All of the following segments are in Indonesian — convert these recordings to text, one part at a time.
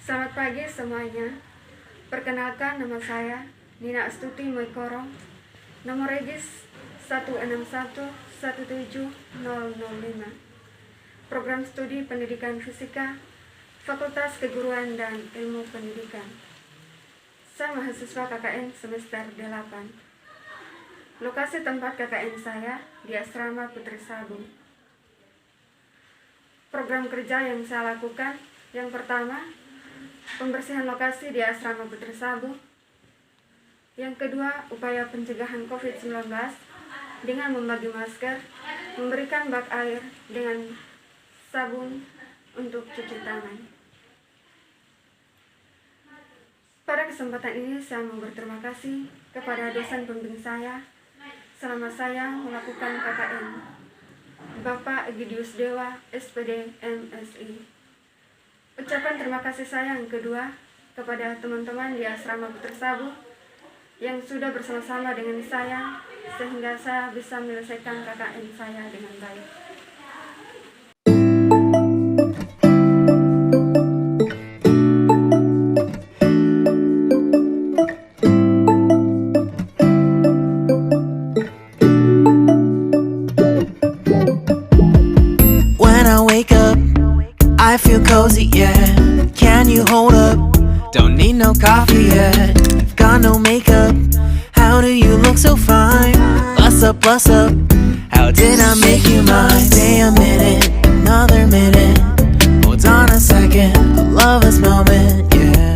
Selamat pagi semuanya. Perkenalkan, nama saya Nina Astuti Moikoro. Nomor regis 161-17005. Program studi Pendidikan Fisika, Fakultas Keguruan dan Ilmu Pendidikan. Saya mahasiswa KKN semester 8. Lokasi tempat KKN saya di Asrama Putri Sabu. Program kerja yang saya lakukan, yang pertama, pembersihan lokasi di Asrama Putri Sabu. Yang kedua, upaya pencegahan COVID-19 dengan membagi masker, memberikan bak air dengan sabun untuk cuci tangan. Pada kesempatan ini saya mau berterima kasih kepada dosen pembimbing saya selama saya melakukan KKN, Bapak Egidius Dewa, SPD, MSI. Ucapan terima kasih saya yang kedua kepada teman-teman di Asrama Putri Sabu yang sudah bersama-sama dengan saya sehingga saya bisa menyelesaikan KKN saya dengan baik. When I wake up, I feel cozy, yeah. Can you hold up? Don't need no coffee yet. Got no makeup. How do you look so fine? Bust up, bust up. How did I make you mine? Stay a minute, another minute. Hold on a second, I love this moment, yeah.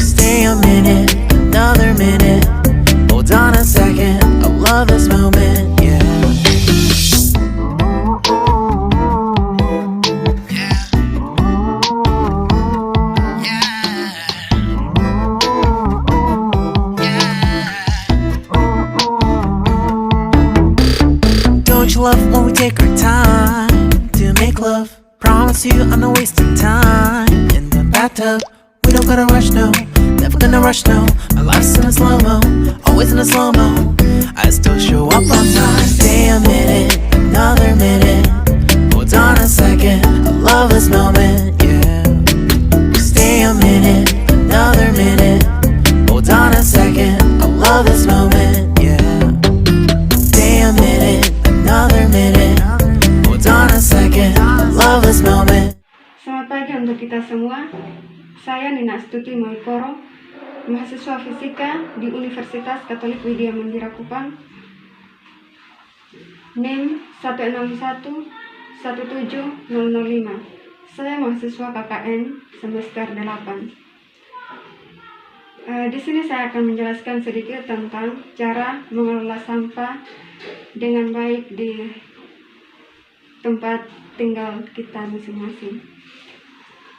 Stay a minute, another minute. Hold on a second, I love this moment, yeah. Don't you love when we take our time to make love? Promise you I'm not wasting time in the bathtub. We don't gotta rush, no, never gonna rush, no. My life's in a slow-mo, always in a slow-mo. I still show up on time. Stay a minute, another minute. Hold on a second, I love this moment, yeah. Stay a minute, another minute. Hold on a second, I love this moment, yeah. Stay a minute, another minute. Hold on a second, I love this moment. Selamat pagi untuk kita semua. Saya Nina Astuti Moikoro, mahasiswa fisika di Universitas Katolik Widya Mandira Kupang. NIM 161-17005. Saya mahasiswa KKN semester 8. Di sini saya akan menjelaskan sedikit tentang cara mengelola sampah dengan baik di tempat tinggal kita masing-masing.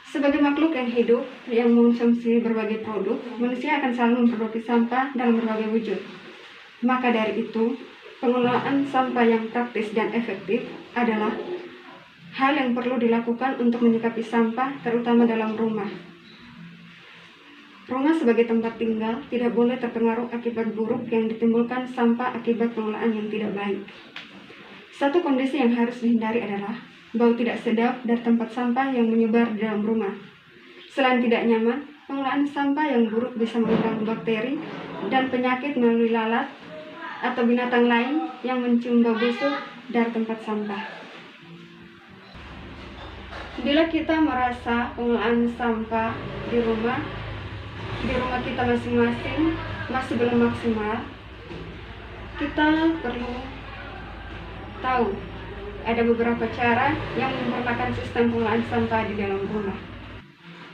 Sebagai makhluk yang hidup yang mengonsumsi berbagai produk, manusia akan selalu memproduksi sampah dalam berbagai wujud. Maka dari itu, pengelolaan sampah yang praktis dan efektif adalah hal yang perlu dilakukan untuk menyikapi sampah, terutama dalam rumah. Rumah sebagai tempat tinggal tidak boleh terpengaruh akibat buruk yang ditimbulkan sampah akibat pengelolaan yang tidak baik. Satu kondisi yang harus dihindari adalah bau tidak sedap dari tempat sampah yang menyebar di dalam rumah. Selain tidak nyaman, pengelolaan sampah yang buruk bisa mengundang bakteri dan penyakit melalui lalat atau binatang lain yang mencium bau busuk dari tempat sampah. Bila kita merasa pengelolaan sampah di rumah kita masing-masing masih belum maksimal, kita perlu tahu ada beberapa cara yang menyempurnakan sistem pengelolaan sampah di dalam rumah.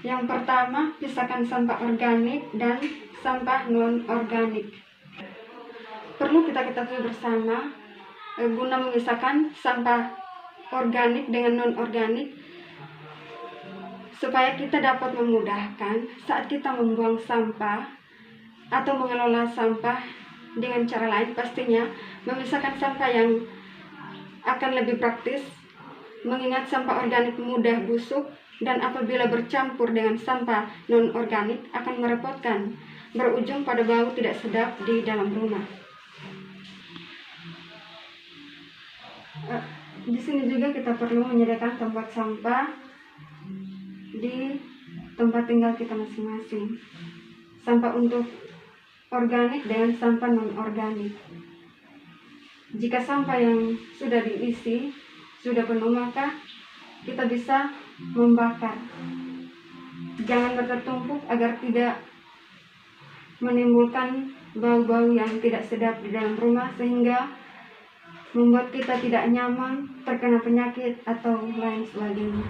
Yang pertama, pisahkan sampah organik dan sampah non-organik. Perlu kita ketahui bersama guna memisahkan sampah organik dengan non-organik supaya kita dapat memudahkan saat kita membuang sampah atau mengelola sampah dengan cara lain. Pastinya memisahkan sampah yang akan lebih praktis, mengingat sampah organik mudah busuk dan apabila bercampur dengan sampah non-organik akan merepotkan, berujung pada bau tidak sedap di dalam rumah. Di sini juga kita perlu menyediakan tempat sampah di tempat tinggal kita masing-masing. Sampah untuk organik dengan sampah non-organik. Jika sampah yang sudah diisi sudah penuh, maka kita bisa membakar. Jangan bertumpuk agar tidak menimbulkan bau-bau yang tidak sedap di dalam rumah, sehingga membuat kita tidak nyaman, terkena penyakit atau lain sebagainya.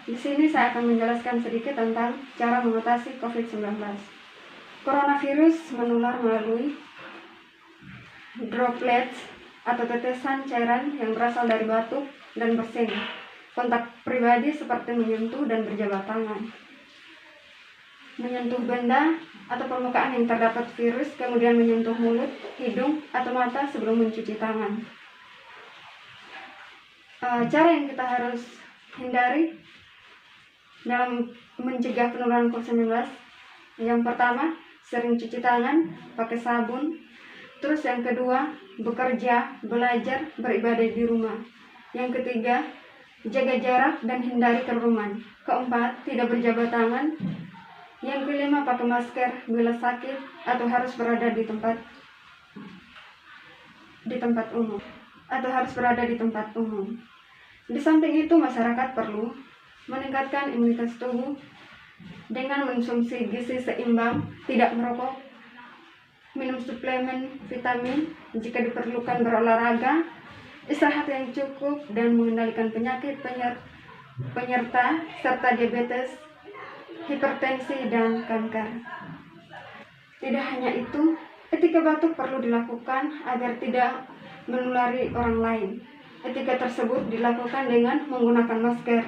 Di sini saya akan menjelaskan sedikit tentang cara mengatasi COVID-19. Coronavirus menular melalui droplets atau tetesan cairan yang berasal dari batuk dan bersin, kontak pribadi seperti menyentuh dan berjabat tangan, menyentuh benda atau permukaan yang terdapat virus, kemudian menyentuh mulut, hidung, atau mata sebelum mencuci tangan. Cara yang kita harus hindari dalam mencegah penularan COVID-19, yang pertama, sering cuci tangan pakai sabun. Terus yang kedua, bekerja, belajar, beribadah di rumah. Yang ketiga, jaga jarak dan hindari kerumun. Keempat, tidak berjabat tangan. Yang kelima, pakai masker bila sakit atau harus berada di tempat umum. Di samping itu, masyarakat perlu meningkatkan imunitas tubuh dengan mengonsumsi gizi seimbang, tidak merokok, minum suplemen vitamin, jika diperlukan berolahraga, istirahat yang cukup, dan mengendalikan penyakit penyerta serta diabetes, hipertensi, dan kanker. Tidak hanya itu, etika batuk perlu dilakukan agar tidak menulari orang lain. Etika tersebut dilakukan dengan menggunakan masker.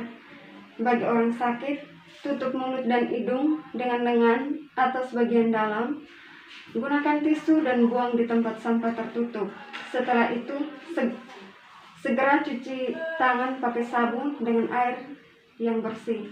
Bagi orang sakit, tutup mulut dan hidung dengan lengan atau sebagian dalam. Gunakan tisu dan buang di tempat sampah tertutup. Setelah itu, segera cuci tangan pakai sabun dengan air yang bersih.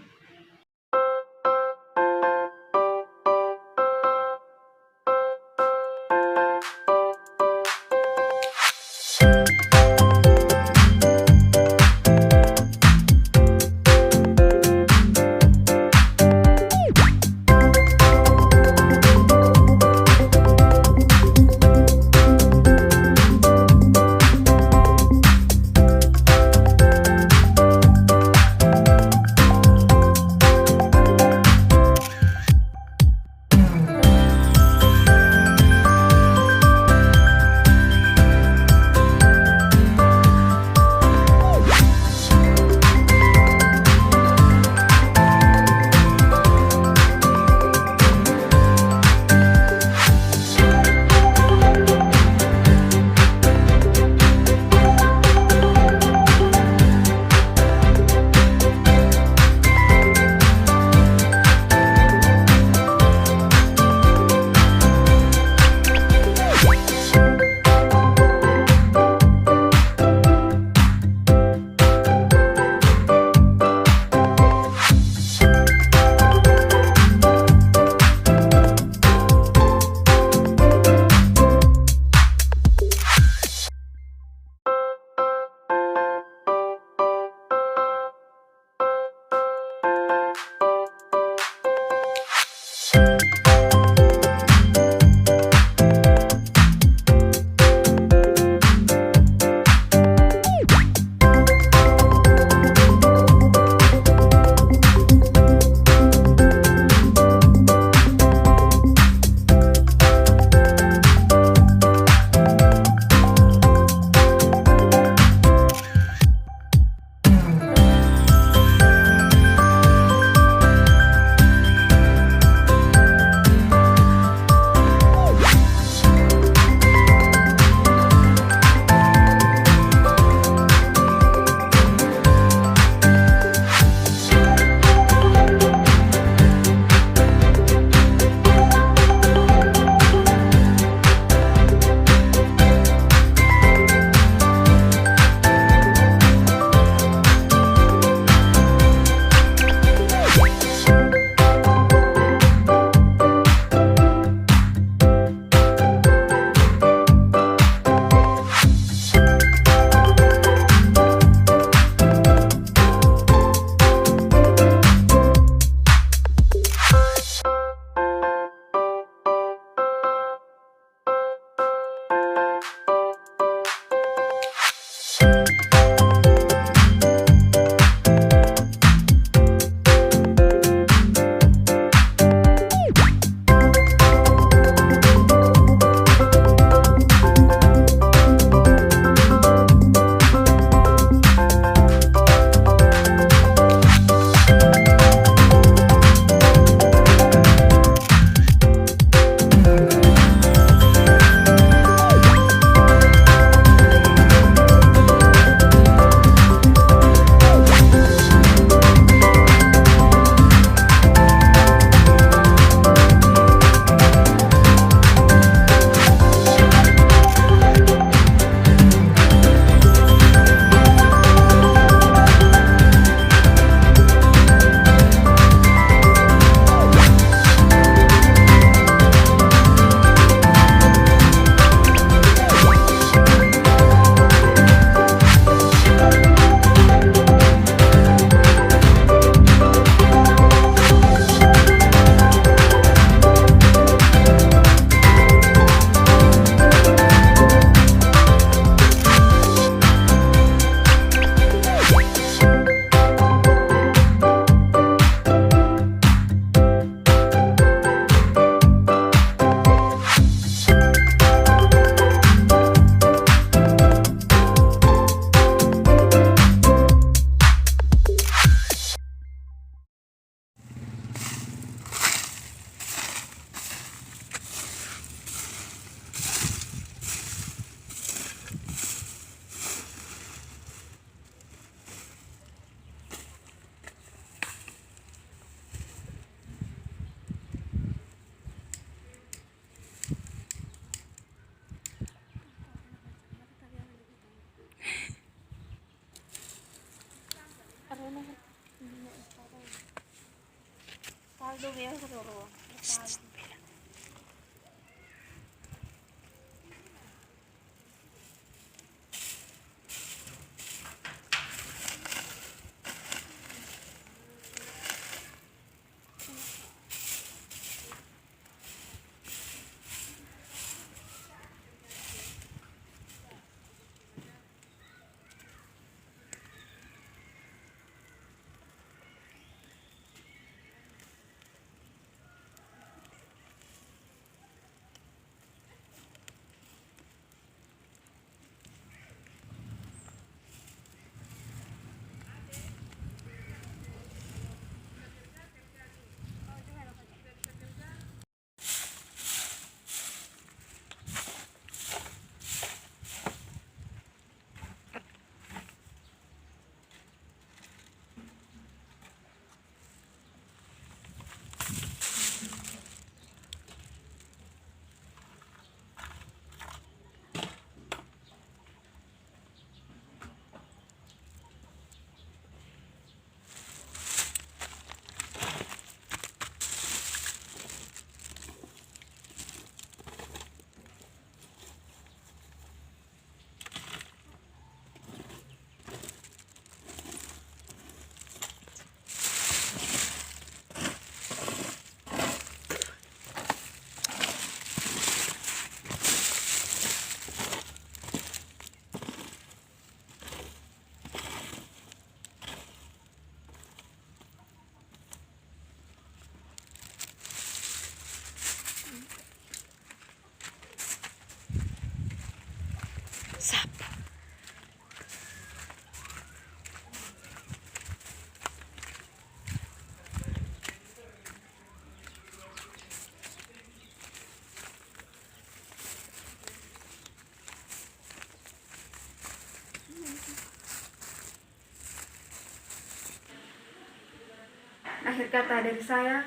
Akhir kata dari saya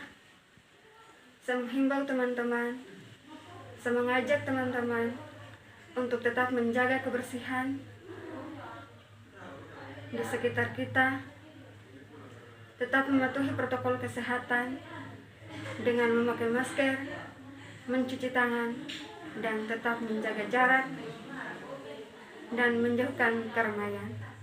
menghimbau teman-teman, mengajak teman-teman untuk tetap menjaga kebersihan di sekitar kita, tetap mematuhi protokol kesehatan dengan memakai masker, mencuci tangan, dan tetap menjaga jarak dan menjauhkan keramaian.